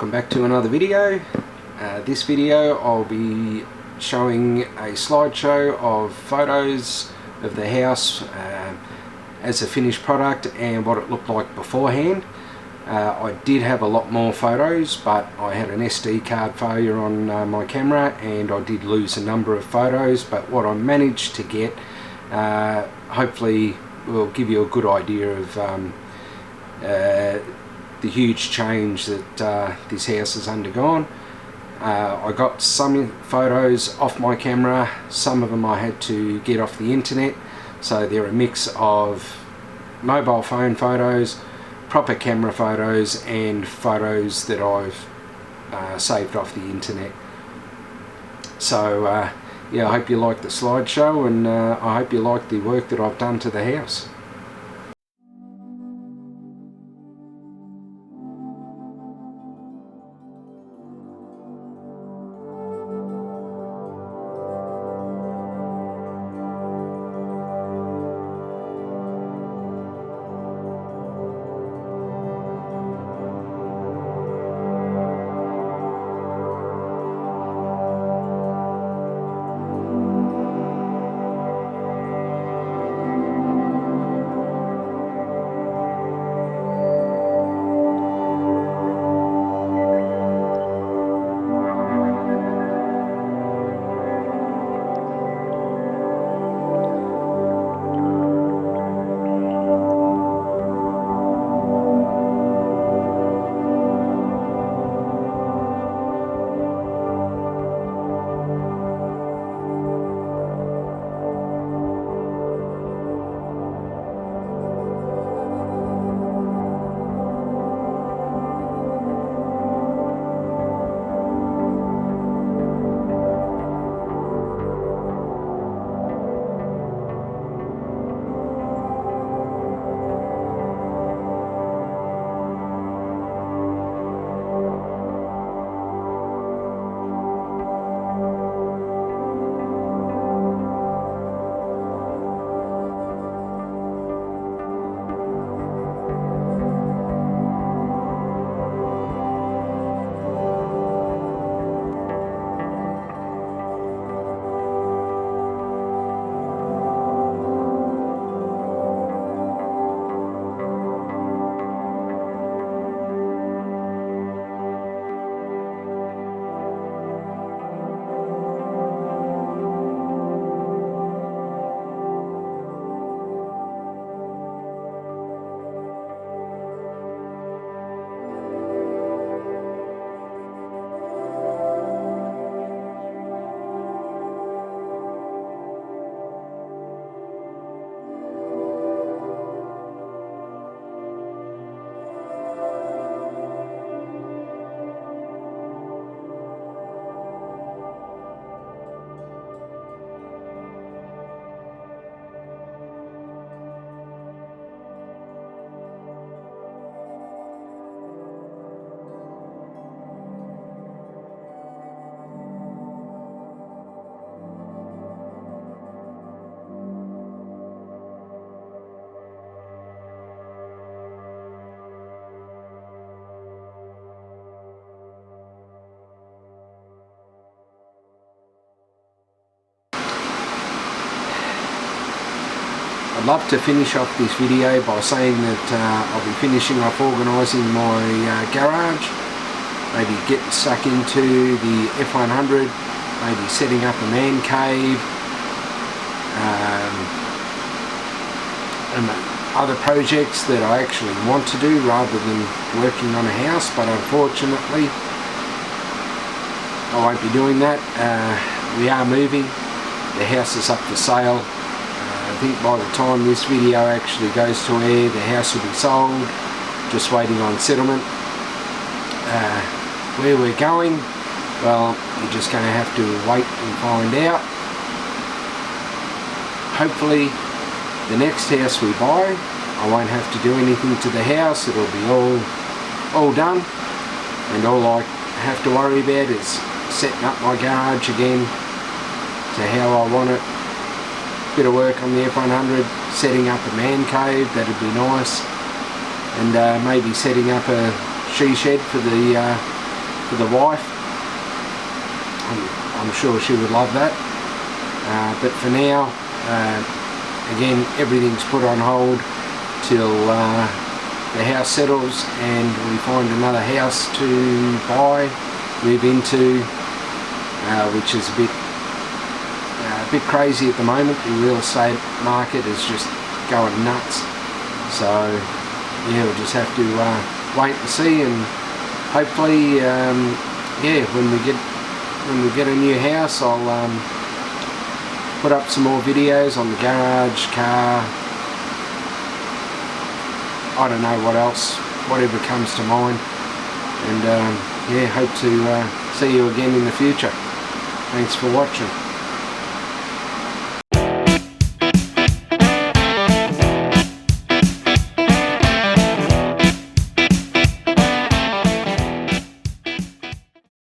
welcome back to another video. This video I'll be showing a slideshow of photos of the house as a finished product and what it looked like beforehand. I did have a lot more photos, but I had an SD card failure on my camera and I did lose a number of photos, but what I managed to get hopefully will give you a good idea of the huge change that this house has undergone. I got some photos off my camera, some of them I had to get off the internet, so they're a mix of mobile phone photos, proper camera photos and photos that I've saved off the internet. So yeah, I hope you like the slideshow, and I hope you like the work that I've done to the house. I'd love to finish off this video by saying that I'll be finishing off organising my garage, maybe getting stuck into the F100, maybe setting up a man cave, and other projects that I actually want to do rather than working on a house, but unfortunately I won't be doing that. We are moving, the house is up for sale. I think by the time this video actually goes to air, the house will be sold, just waiting on settlement. Where we're going, well, you're just going to have to wait and find out. Hopefully the next house we buy, I won't have to do anything to the house, it'll be all done, and all I have to worry about is setting up my garage again to how I want it. Bit of work on the F100, setting up a man cave, that'd be nice, and maybe setting up a she shed for the for the wife. I'm sure she would love that. But for now, again, everything's put on hold till the house settles and we find another house to buy, move into, which is a bit crazy at the moment. The real estate market is just going nuts. So yeah, we'll just have to wait and see, and hopefully, yeah, when we get a new house, I'll put up some more videos on the garage, car, I don't know what else, whatever comes to mind. And yeah, hope to see you again in the future. Thanks for watching.